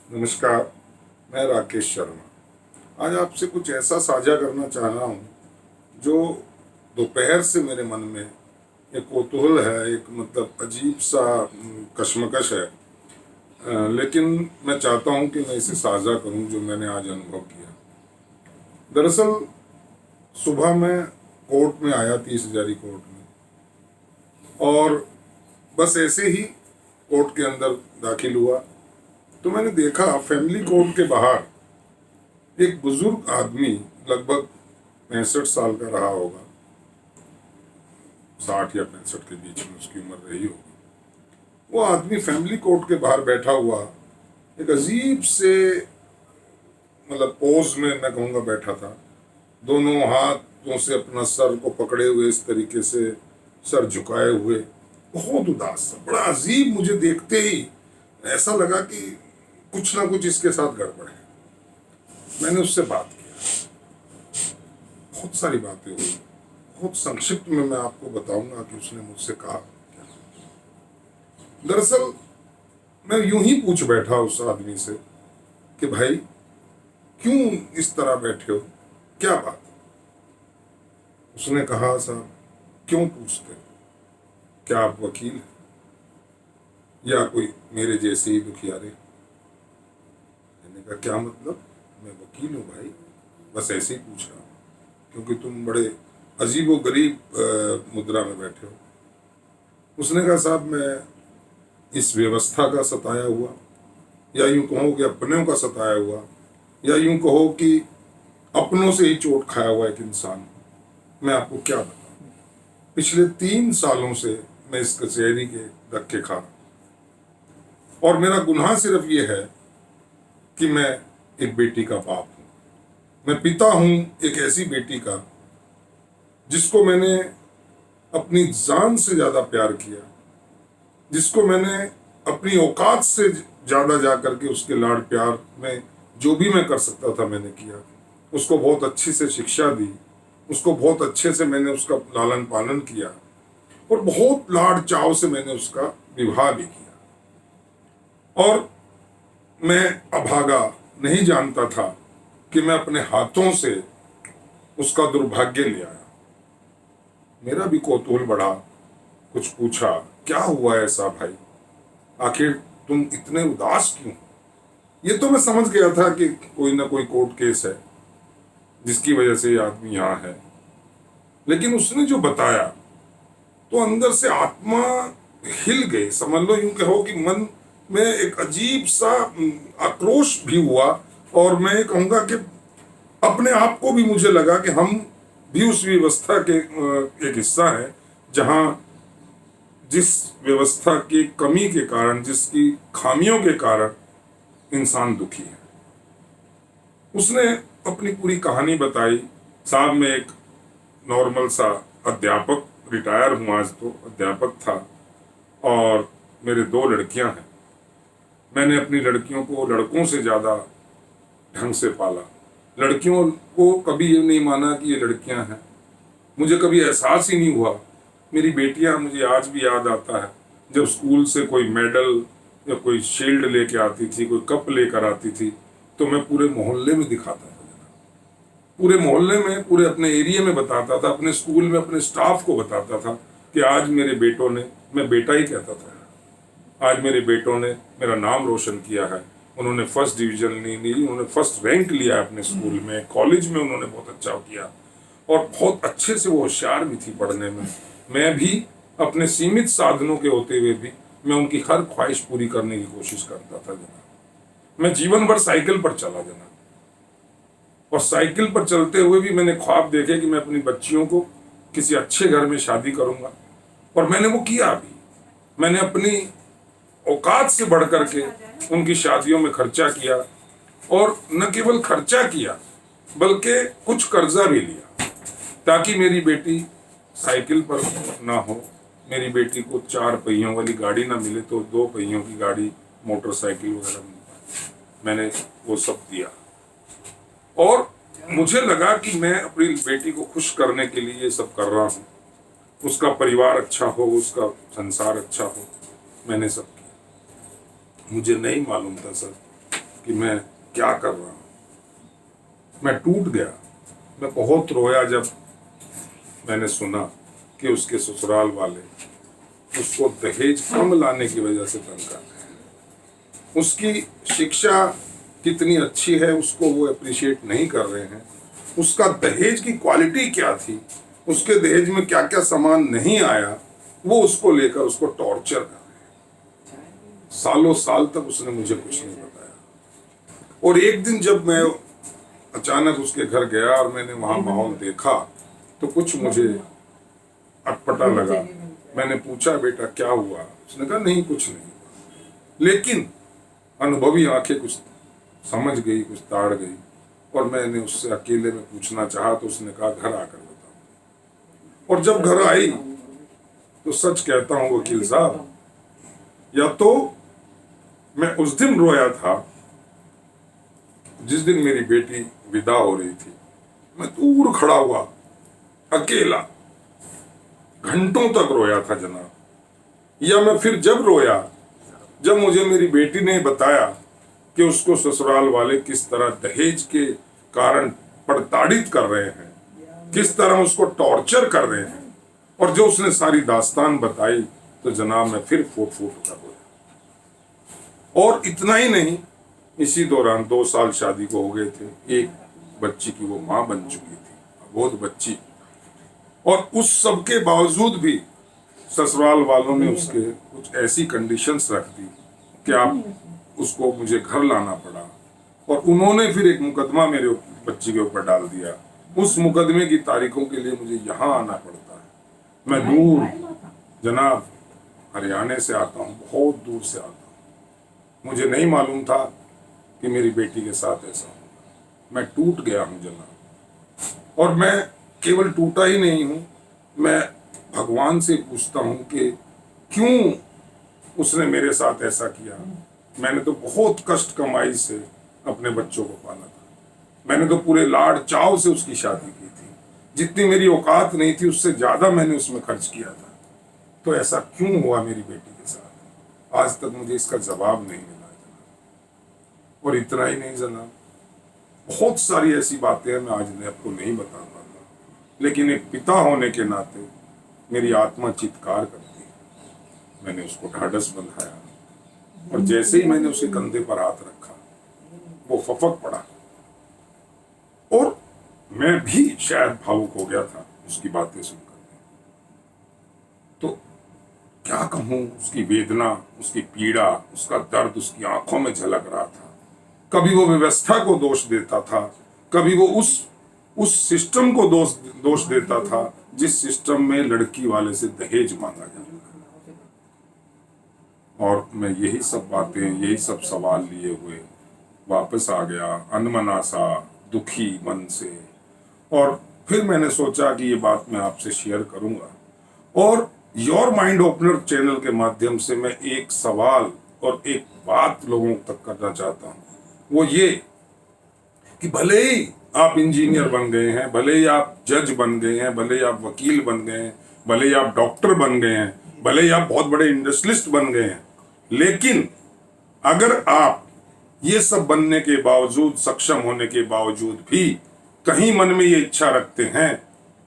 नमस्कार। मैं राकेश शर्मा आज आपसे कुछ ऐसा साझा करना चाह रहा हूँ जो दोपहर से मेरे मन में एक कौतूहल है, एक मतलब अजीब सा कश्मकश है। लेकिन मैं चाहता हूँ कि मैं इसे साझा करूँ जो मैंने आज अनुभव किया। दरअसल सुबह मैं कोर्ट में आया, 30 हजारी कोर्ट में, और बस ऐसे ही कोर्ट के अंदर दाखिल हुआ तो मैंने देखा फैमिली कोर्ट के बाहर एक बुजुर्ग आदमी, लगभग 65 साल का रहा होगा, 60 या 65 के बीच में उसकी उम्र रही होगी। वो आदमी फैमिली कोर्ट के बाहर बैठा हुआ एक अजीब से मतलब पोज में मैं कहूँगा बैठा था, दोनों हाथों से अपना सर को पकड़े हुए, इस तरीके से सर झुकाए हुए, बहुत उदास सा, बड़ा अजीब। मुझे देखते ही ऐसा लगा कि कुछ ना कुछ इसके साथ गड़बड़ है। मैंने उससे बात किया, बहुत सारी बातें हुई। बहुत संक्षिप्त में मैं आपको बताऊंगा कि उसने मुझसे कहा क्या। दरअसल मैं यूं ही पूछ बैठा उस आदमी से कि भाई क्यों इस तरह बैठे हो, क्या बात। उसने कहा, साहब क्यों पूछते, क्या आप वकील हैं या कोई मेरे जैसे ही दुखियारे। मैंने कहा क्या मतलब, मैं वकील हूँ भाई, बस ऐसे ही पूछ रहा हूँ क्योंकि तुम बड़े अजीबो गरीब मुद्रा में बैठे हो। उसने कहा साहब मैं इस व्यवस्था का सताया हुआ, या यूं कहो कि अपनों का सताया हुआ, या यूं कहो कि अपनों से ही चोट खाया हुआ एक इंसान। मैं आपको क्या बताऊं, पिछले 3 सालों से मैं इस कचहरी के धक्के खा रहा हूं, और मेरा गुनाह सिर्फ ये है कि मैं एक बेटी का बाप हूं। मैं पिता हूं एक ऐसी बेटी का जिसको मैंने अपनी जान से ज्यादा प्यार किया, जिसको मैंने अपनी औकात से ज्यादा जा करके उसके लाड प्यार में जो भी मैं कर सकता था मैंने किया। उसको बहुत अच्छी से शिक्षा दी, उसको बहुत अच्छे से मैंने उसका लालन पालन किया, और बहुत लाड चाव से मैंने उसका विवाह भी किया। और मैं अभागा नहीं जानता था कि मैं अपने हाथों से उसका दुर्भाग्य ले आया। मेरा भी कौतूहल बढ़ा, कुछ पूछा, क्या हुआ ऐसा भाई, आखिर तुम इतने उदास क्यों। ये तो मैं समझ गया था कि कोई ना कोई कोर्ट केस है जिसकी वजह से ये आदमी यहाँ है, लेकिन उसने जो बताया तो अंदर से आत्मा हिल गई, समझ लो, यूं कहो कि मन में एक अजीब सा आक्रोश भी हुआ। और मैं कहूँगा कि अपने आप को भी मुझे लगा कि हम भी उस व्यवस्था के एक हिस्सा है जहाँ जिस व्यवस्था की कमी के कारण, जिसकी खामियों के कारण इंसान दुखी है। उसने अपनी पूरी कहानी बताई। साहब मैं एक नॉर्मल सा अध्यापक, रिटायर हूँ आज तो, अध्यापक था, और मेरे 2 लड़कियां हैं। मैंने अपनी लड़कियों को लड़कों से ज़्यादा ढंग से पाला। लड़कियों को कभी ये नहीं माना कि ये लड़कियां हैं, मुझे कभी एहसास ही नहीं हुआ। मेरी बेटियां, मुझे आज भी याद आता है जब स्कूल से कोई मेडल या कोई शील्ड लेके आती थी, कोई कप लेकर आती थी, तो मैं पूरे मोहल्ले में दिखाता था, पूरे मोहल्ले में, पूरे अपने एरिया में बताता था, अपने स्कूल में अपने स्टाफ को बताता था कि आज मेरे बेटों ने, मैं बेटा ही कहता था, आज मेरे बेटों ने मेरा नाम रोशन किया है। उन्होंने फर्स्ट डिवीजन नहीं ली, उन्होंने फर्स्ट रैंक लिया अपने स्कूल में, कॉलेज में उन्होंने बहुत अच्छा किया, और बहुत अच्छे से वो होशियार भी थी पढ़ने में। मैं भी अपने सीमित साधनों के होते हुए भी मैं उनकी हर ख्वाहिश पूरी करने की कोशिश करता था जनाब। मैं जीवन भर साइकिल पर चला जनाब, और साइकिल पर चलते हुए भी मैंने ख्वाब देखे कि मैं अपनी बच्चियों को किसी अच्छे घर में शादी करूंगा, और मैंने वो किया भी। मैंने अपनी औकात से बढ़ करके उनकी शादियों में खर्चा किया, और न केवल खर्चा किया बल्कि कुछ कर्जा भी लिया ताकि मेरी बेटी साइकिल पर ना हो, मेरी बेटी को 4 पहियों वाली गाड़ी ना मिले तो 2 पहियों की गाड़ी, मोटरसाइकिल वगैरह मिल पाए। मैंने वो सब दिया, और मुझे लगा कि मैं अपनी बेटी को खुश करने के लिए ये सब कर रहा हूँ, उसका परिवार अच्छा हो, उसका संसार अच्छा हो। मैंने सब किया। मुझे नहीं मालूम था सर कि मैं क्या कर रहा हूँ। मैं टूट गया। मैं बहुत रोया जब मैंने सुना कि उसके ससुराल वाले उसको दहेज कम लाने की वजह से तंग कर रहे हैं। उसकी शिक्षा कितनी अच्छी है उसको वो अप्रिशिएट नहीं कर रहे हैं। उसका दहेज की क्वालिटी क्या थी, उसके दहेज में क्या क्या सामान नहीं आया, वो उसको लेकर उसको टॉर्चर कर रहे हैं। सालों साल तक उसने मुझे कुछ नहीं बताया। और एक दिन जब मैं अचानक उसके घर गया और मैंने वहां माहौल देखा तो कुछ मुझे अटपटा लगा। मैंने पूछा, बेटा क्या हुआ? उसने कहा, नहीं कुछ नहीं। लेकिन अनुभवी आंखें कुछ समझ गई, कुछ ताड़ गई। और मैंने उससे अकेले में पूछना चाहा तो उसने कहा, घर आकर बताओ। और जब घर आई तो सच कहता हूं वकील साहब, या तो मैं उस दिन रोया था जिस दिन मेरी बेटी विदा हो रही थी। मैं दूर खड़ा हुआ अकेला घंटों तक रोया था जनाब, या मैं फिर जब रोया जब मुझे मेरी बेटी ने बताया कि उसको ससुराल वाले किस तरह दहेज के कारण प्रताड़ित कर रहे हैं, किस तरह उसको टॉर्चर कर रहे हैं, और जो उसने सारी दास्तान बताई तो जनाब मैं फिर फूट फूट कर रोया। और इतना ही नहीं, इसी दौरान 2 साल शादी को हो गए थे। एक बच्ची की वो माँ बन चुकी थी, अबोध बच्ची। और उस सब के बावजूद भी ससुराल वालों ने उसके कुछ ऐसी कंडीशंस रख दी कि आप उसको मुझे घर लाना पड़ा। और उन्होंने फिर एक मुकदमा मेरे बच्ची के ऊपर डाल दिया। उस मुकदमे की तारीखों के लिए मुझे यहाँ आना पड़ता है। मैं दूर जनाब हरियाणा से आता हूँ, बहुत दूर से आता हूँ। मुझे नहीं मालूम था कि मेरी बेटी के साथ ऐसा होगा। मैं टूट गया हूँ जनाब। और मैं केवल टूटा ही नहीं हूँ, मैं भगवान से पूछता हूँ कि क्यों उसने मेरे साथ ऐसा किया। मैंने तो बहुत कष्ट कमाई से अपने बच्चों को पाला था। मैंने तो पूरे लाड़ चाव से उसकी शादी की थी। जितनी मेरी औकात नहीं थी उससे ज्यादा मैंने उसमें खर्च किया था। तो ऐसा क्यों हुआ मेरी बेटी के साथ? आज तक मुझे इसका जवाब नहीं मिला जनाब। और इतना ही नहीं जनाब, बहुत सारी ऐसी बातें हैं मैं आज आपको नहीं बता पाता, लेकिन एक पिता होने के नाते मेरी आत्मा चित्कार करती है। मैंने उसको ढाढ़स बंधाया और जैसे ही मैंने उसके कंधे पर हाथ रखा वो फपक पड़ा। और मैं भी शायद भावुक हो गया था उसकी बातें सुनकर। तो क्या कहूं, उसकी वेदना, उसकी पीड़ा, उसका दर्द उसकी आंखों में झलक रहा था। कभी वो व्यवस्था को दोष देता था, कभी वो उस सिस्टम को दोष देता था जिस सिस्टम में लड़की वाले से दहेज मांगा जाता है। और मैं यही सब बातें, यही सब सवाल लिए हुए वापस आ गया, अनमना सा, दुखी मन से। और फिर मैंने सोचा कि ये बात मैं आपसे शेयर करूंगा। और योर माइंड ओपनर चैनल के माध्यम से मैं एक सवाल और एक बात लोगों तक करना चाहता हूं, वो ये कि भले ही आप इंजीनियर बन गए हैं, भले ही आप जज बन गए हैं, भले ही आप वकील बन गए हैं, भले ही आप डॉक्टर बन गए हैं, भले ही आप बहुत बड़े इंडस्ट्रियलिस्ट बन गए हैं, लेकिन अगर आप ये सब बनने के बावजूद, सक्षम होने के बावजूद भी कहीं मन में ये इच्छा रखते हैं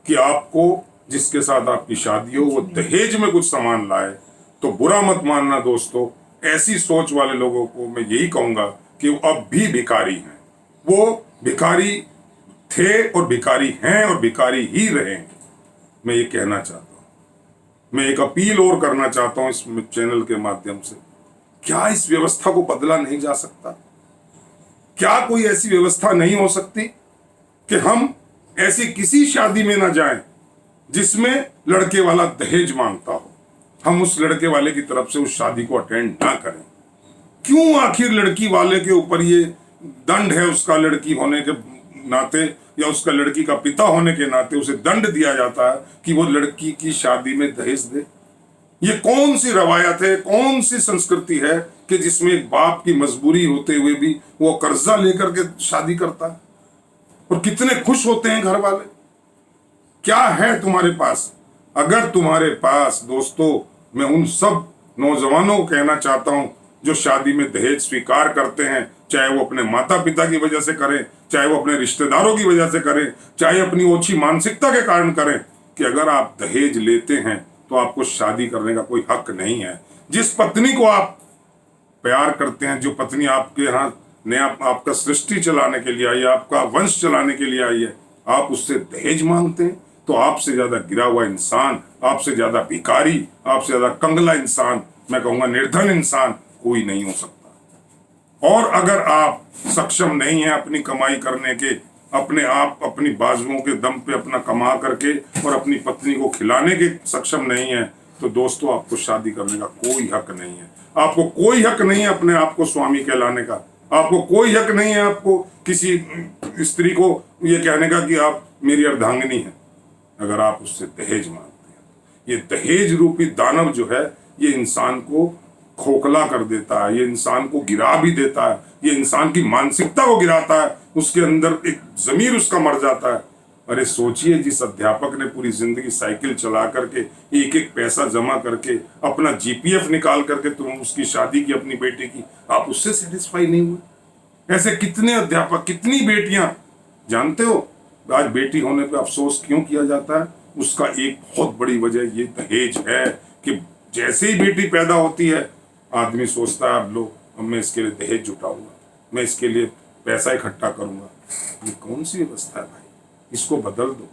कि आपको जिसके साथ आपकी शादी हो वो दहेज में कुछ सामान लाए, तो बुरा मत मानना दोस्तों। ऐसी सोच वाले लोगों को मैं यही कहूंगा कि वो अब भी भिखारी हैं। वो भिखारी थे और भिखारी हैं और भिखारी ही रहेंगे। मैं ये कहना चाहता हूँ। मैं एक अपील और करना चाहता हूँ इस चैनल के माध्यम से, क्या इस व्यवस्था को बदला नहीं जा सकता? क्या कोई ऐसी व्यवस्था नहीं हो सकती कि हम ऐसी किसी शादी में ना जाएं जिसमें लड़के वाला दहेज मांगता हो, हम उस लड़के वाले की तरफ से उस शादी को अटेंड ना करें? क्यों आखिर लड़की वाले के ऊपर ये दंड है, उसका लड़की होने के नाते या उसका लड़की का पिता होने के नाते उसे दंड दिया जाता है कि वो लड़की की शादी में दहेज दे? ये कौन सी रवायत है, कौन सी संस्कृति है कि जिसमें एक बाप की मजबूरी होते हुए भी वो कर्जा लेकर के शादी करता है? और कितने खुश होते हैं घर वाले। क्या है तुम्हारे पास? अगर तुम्हारे पास दोस्तों, मैं उन सब नौजवानों को कहना चाहता हूं जो शादी में दहेज स्वीकार करते हैं, चाहे वो अपने माता पिता की वजह से करें, चाहे वो अपने रिश्तेदारों की वजह से करें, चाहे अपनी ओछी मानसिकता के कारण करें, कि अगर आप दहेज लेते हैं तो आपको शादी करने का कोई हक नहीं है। जिस पत्नी को आप प्यार करते हैं, जो पत्नी आपके यहाँ ने आपका सृष्टि चलाने के लिए आई है, आपका वंश चलाने के लिए आई है, आप उससे दहेज मांगते हैं, तो आपसे ज्यादा गिरा हुआ इंसान, आपसे ज्यादा भिखारी, आपसे ज्यादा कंगला इंसान, मैं कहूंगा निर्धन इंसान कोई नहीं हो सकता। और अगर आप सक्षम नहीं है अपनी कमाई करने के, अपने आप अपनी बाजुओं के दम पे अपना कमा करके और अपनी पत्नी को खिलाने के सक्षम नहीं है, तो दोस्तों आपको शादी करने का कोई हक नहीं है। आपको कोई हक नहीं है अपने आप को स्वामी कहलाने का। आपको कोई हक नहीं है आपको किसी स्त्री को ये कहने का कि आप मेरी अर्धांगिनी है, अगर आप उससे दहेज मांगते हैं। ये दहेज रूपी दानव जो है, ये इंसान को खोखला कर देता है, ये इंसान को गिरा भी देता है, ये इंसान की मानसिकता को गिराता है, उसके अंदर एक जमीर उसका मर जाता है। अरे सोचिए, जिस अध्यापक ने पूरी जिंदगी साइकिल चला करके एक एक पैसा जमा करके अपना जीपीएफ निकाल करके तुम उसकी शादी की अपनी बेटी की, आप उससे सेटिस्फाई नहीं हुए। ऐसे कितने अध्यापक, कितनी बेटियां, जानते हो आज बेटी होने पे अफसोस क्यों किया जाता है? उसका एक बहुत बड़ी वजह ये दहेज है कि जैसे ही बेटी पैदा होती है, आदमी सोचता है अब लो, अब मैं इसके लिए दहेज जुटाऊंगा, मैं इसके लिए पैसा इकट्ठा करूंगा। ये कौन सी व्यवस्था है भाई? इसको बदल दो।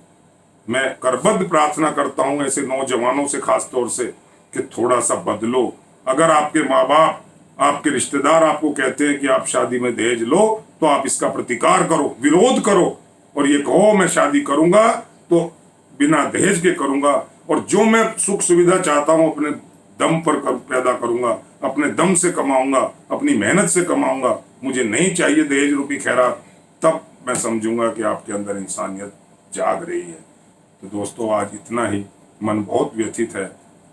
मैं करबद्ध प्रार्थना करता हूं ऐसे नौजवानों से, खास तौर से, कि थोड़ा सा बदलो। अगर आपके माँ बाप, आपके रिश्तेदार आपको कहते हैं कि आप शादी में दहेज लो, तो आप इसका प्रतिकार करो, विरोध करो और ये कहो मैं शादी करूंगा तो बिना दहेज के करूंगा, और जो मैं सुख सुविधा चाहता हूं अपने दम पर पैदा करूंगा, अपने दम से कमाऊंगा, अपनी मेहनत से कमाऊंगा, मुझे नहीं चाहिए दहेज रूपी खैरात। तब मैं समझूंगा कि आपके अंदर इंसानियत जाग रही है। तो दोस्तों, आज इतना ही। मन बहुत व्यथित है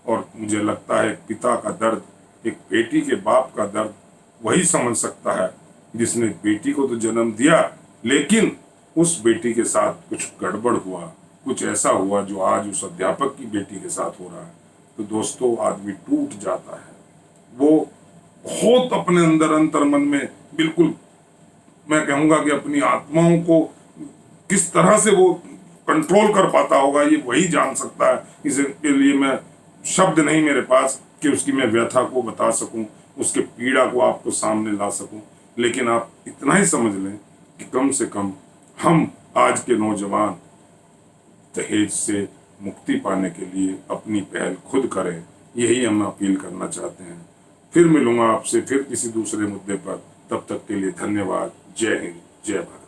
और मुझे लगता है पिता का दर्द, एक बेटी के बाप का दर्द वही समझ सकता है जिसने बेटी को तो जन्म दिया, लेकिन उस बेटी के साथ कुछ गड़बड़ हुआ, कुछ ऐसा हुआ जो आज उस अध्यापक की बेटी के साथ हो रहा है। तो दोस्तों, आदमी टूट जाता है। वो बहुत अपने अंदर अंतर मन में, बिल्कुल मैं कहूंगा कि अपनी आत्माओं को किस तरह से वो कंट्रोल कर पाता होगा, ये वही जान सकता है। इसके लिए मैं शब्द नहीं मेरे पास कि उसकी मैं व्यथा को बता सकूं, उसके पीड़ा को आपको सामने ला सकूं। लेकिन आप इतना ही समझ लें कि कम से कम हम आज के नौजवान दहेज से मुक्ति पाने के लिए अपनी पहल खुद करें, यही हम अपील करना चाहते हैं। फिर मिलूंगा आपसे फिर किसी दूसरे मुद्दे पर। तब तक के लिए धन्यवाद। जय हिंद, जय भारत।